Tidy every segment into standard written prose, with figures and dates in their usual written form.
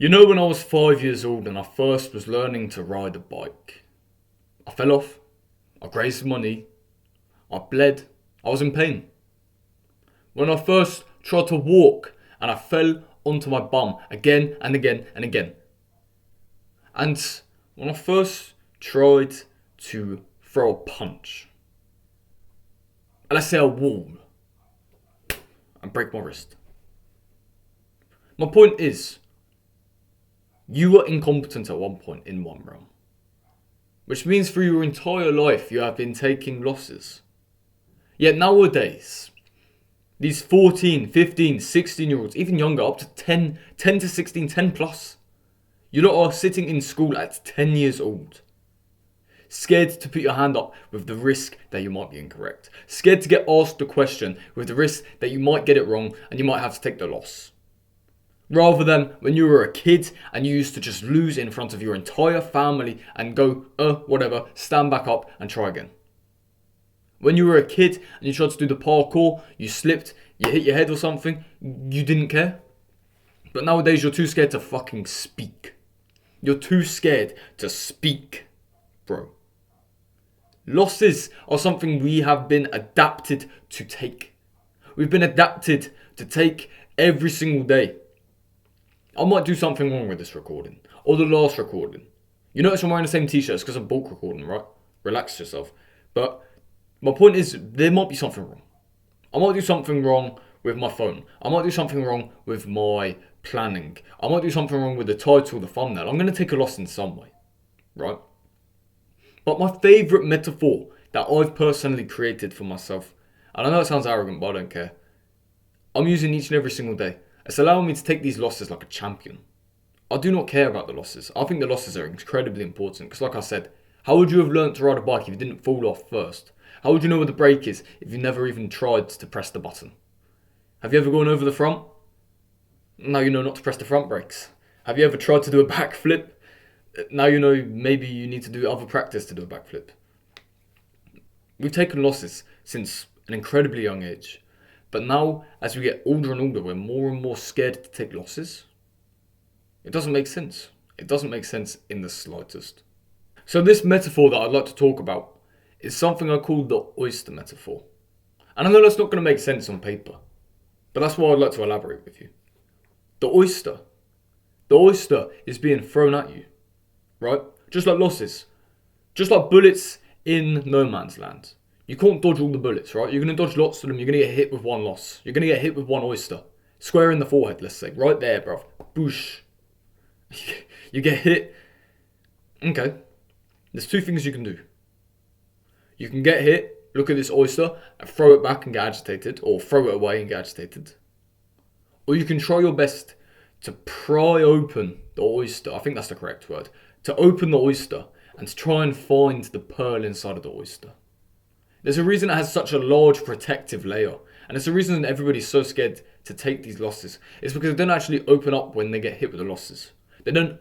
You know, when I was 5 years old and I first was learning to ride a bike, I fell off, I grazed my knee, I bled, I was in pain. When I first tried to walk and I fell onto my bum again and again and again. And when I first tried to throw a punch, and let's say a wall, and break my wrist. My point is, you were incompetent at one point in one realm. Which means through your entire life you have been taking losses. Yet nowadays, these 14, 15, 16-year-olds, even younger, up to 10 to 16, 10 plus, you lot are sitting in school at 10 years old. Scared to put your hand up with the risk that you might be incorrect. Scared to get asked a question with the risk that you might get it wrong and you might have to take the loss. Rather than when you were a kid and you used to just lose in front of your entire family and go, whatever, stand back up and try again. When you were a kid and you tried to do the parkour, you slipped, you hit your head or something, you didn't care. But nowadays you're too scared to fucking speak. You're too scared to speak, bro. Losses are something we have been adapted to take. We've been adapted to take every single day. I might do something wrong with this recording, or the last recording. You notice I'm wearing the same t-shirt, it's because I'm bulk recording, right? Relax yourself. But my point is, there might be something wrong. I might do something wrong with my phone. I might do something wrong with my planning. I might do something wrong with the title, the thumbnail. I'm going to take a loss in some way, right? But my favourite metaphor that I've personally created for myself, and I know it sounds arrogant, but I don't care. I'm using each and every single day. It's allowing me to take these losses like a champion. I do not care about the losses. I think the losses are incredibly important because, like I said, how would you have learnt to ride a bike if you didn't fall off first? How would you know where the brake is if you never even tried to press the button? Have you ever gone over the front? Now you know not to press the front brakes. Have you ever tried to do a backflip? Now you know maybe you need to do other practice to do a backflip. We've taken losses since an incredibly young age. But now, as we get older and older, we're more and more scared to take losses. It doesn't make sense. It doesn't make sense in the slightest. So this metaphor that I'd like to talk about is something I call the oyster metaphor. And I know that's not going to make sense on paper, but that's why I'd like to elaborate with you. The oyster. The oyster is being thrown at you, right? Just like losses. Just like bullets in no man's land. You can't dodge all the bullets, right? You're going to dodge lots of them. You're going to get hit with one loss. You're going to get hit with one oyster. Square in the forehead, let's say. Right there, bruv. Boosh. You get hit. Okay. There's two things you can do. You can get hit, look at this oyster, and throw it back and get agitated. Or throw it away and get agitated. Or you can try your best to pry open the oyster. I think that's the correct word. To open the oyster and to try and find the pearl inside of the oyster. There's a reason it has such a large protective layer. And it's the reason everybody's so scared to take these losses. It's because they don't actually open up when they get hit with the losses. They don't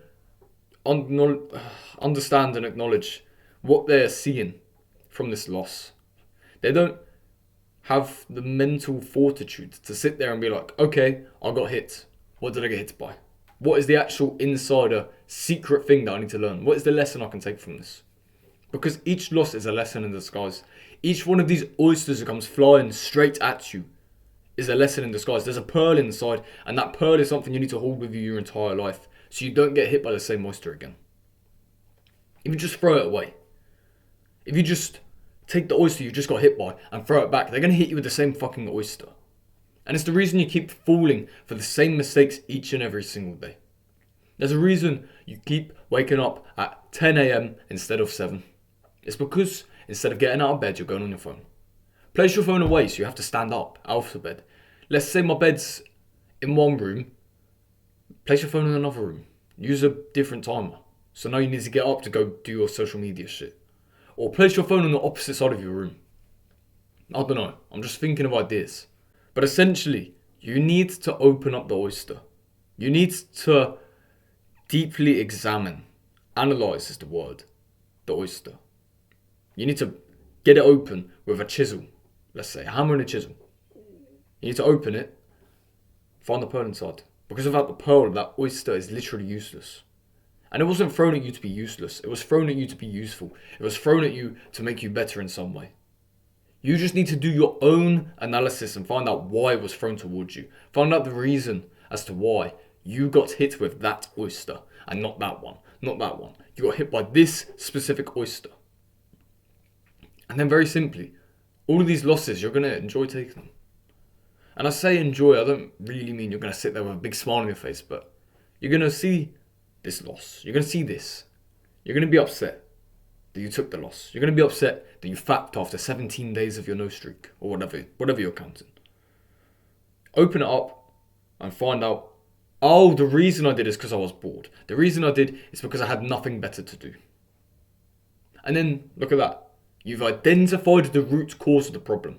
understand and acknowledge what they're seeing from this loss. They don't have the mental fortitude to sit there and be like, okay, I got hit. What did I get hit by? What is the actual insider secret thing that I need to learn? What is the lesson I can take from this? Because each loss is a lesson in disguise. Each one of these oysters that comes flying straight at you is a lesson in disguise. There's a pearl inside, and that pearl is something you need to hold with you your entire life, so you don't get hit by the same oyster again. If you just throw it away, if you just take the oyster you just got hit by and throw it back, they're going to hit you with the same fucking oyster. And it's the reason you keep falling for the same mistakes each and every single day. There's a reason you keep waking up at 10 a.m. instead of 7. It's because instead of getting out of bed, you're going on your phone. Place your phone away so you have to stand up out of bed. Let's say my bed's in one room. Place your phone in another room. Use a different timer. So now you need to get up to go do your social media shit. Or place your phone on the opposite side of your room. I don't know. I'm just thinking of ideas. But essentially, you need to open up the oyster. You need to deeply examine, analyze is the word, the oyster. You need to get it open with a chisel, let's say, a hammer and a chisel. You need to open it, find the pearl inside, Because without the pearl, that oyster is literally useless. And it wasn't thrown at you to be useless. It was thrown at you to be useful. It was thrown at you to make you better in some way. You just need to do your own analysis and find out why it was thrown towards you. Find out the reason as to why you got hit with that oyster and not that one. Not that one. You got hit by this specific oyster. And then very simply, all of these losses, you're going to enjoy taking them. And I say enjoy, I don't really mean you're going to sit there with a big smile on your face, but you're going to see this loss. You're going to see this. You're going to be upset that you took the loss. You're going to be upset that you fapped after 17 days of your no streak, or whatever you're counting. Open it up and find out, oh, the reason I did is because I was bored. The reason I did is because I had nothing better to do. And then, look at that. You've identified the root cause of the problem,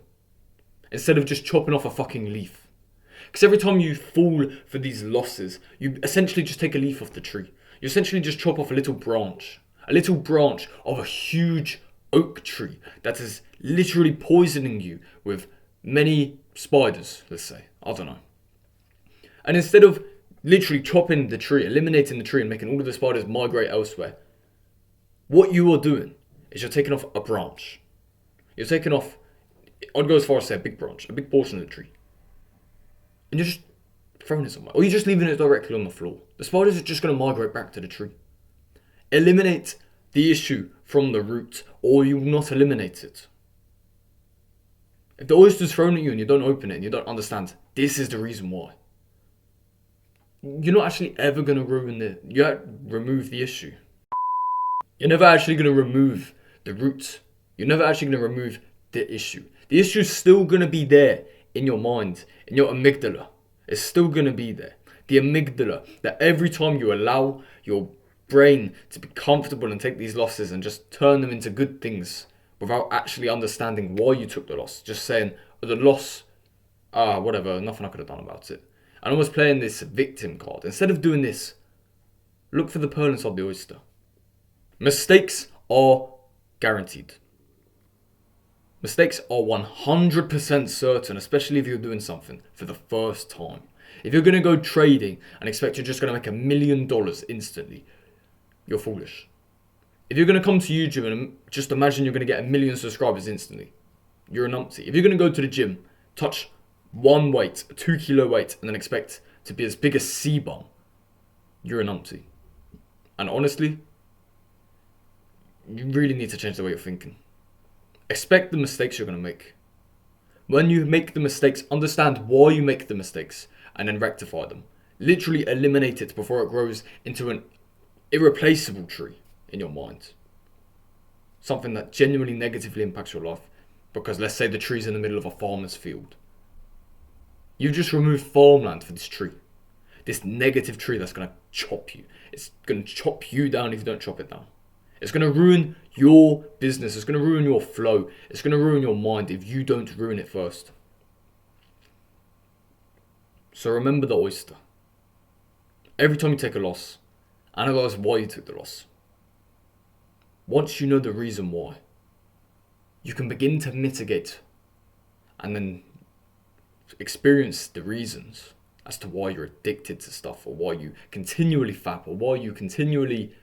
instead of just chopping off a fucking leaf. Because every time you fall for these losses, you essentially just take a leaf off the tree. You essentially just chop off a little branch of a huge oak tree that is literally poisoning you with many spiders, let's say. I don't know. And instead of literally chopping the tree, eliminating the tree and making all of the spiders migrate elsewhere, what you are doing is you're taking off a branch. You're taking off, I'd go as far as say a big branch, a big portion of the tree. And you're just throwing it somewhere. Or you're just leaving it directly on the floor. The spiders are just going to migrate back to the tree. Eliminate the issue from the root, or you will not eliminate it. If the oyster's thrown at you and you don't open it and you don't understand, this is the reason why, you're not actually ever going to remove the issue. You're never actually going to remove the root. You're never actually going to remove the issue. The issue's still going to be there in your mind, in your amygdala. It's still going to be there. The amygdala, that every time you allow your brain to be comfortable and take these losses and just turn them into good things without actually understanding why you took the loss. Just saying, oh, the loss, whatever, nothing I could have done about it. And almost playing this victim card. Instead of doing this, look for the pearl inside the oyster. Mistakes are guaranteed. Mistakes are 100% certain, especially if you're doing something for the first time. If you're going to go trading and expect you're just going to make $1 million instantly, you're foolish. If you're going to come to YouTube and just imagine you're going to get 1 million subscribers instantly, you're a numpty. If you're going to go to the gym, touch one weight, a 2 kilo weight, and then expect to be as big as C-Bum, you're a numpty. And honestly, you really need to change the way you're thinking. Expect the mistakes you're going to make. When you make the mistakes, understand why you make the mistakes and then rectify them. Literally eliminate it before it grows into an irreplaceable tree in your mind. Something that genuinely negatively impacts your life. Because let's say the tree's in the middle of a farmer's field. You've just removed farmland for this tree. This negative tree that's going to chop you. It's going to chop you down if you don't chop it down. It's going to ruin your business. It's going to ruin your flow. It's going to ruin your mind if you don't ruin it first. So remember the oyster. Every time you take a loss, analyze why you took the loss. Once you know the reason why, you can begin to mitigate and then experience the reasons as to why you're addicted to stuff, or why you continually fap, or why you continually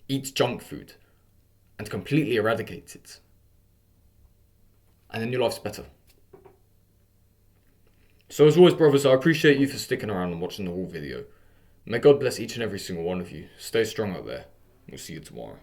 eat junk food, and completely eradicate it. And then your life's better. So as always, brothers, I appreciate you for sticking around and watching the whole video. May God bless each and every single one of you. Stay strong out there. We'll see you tomorrow.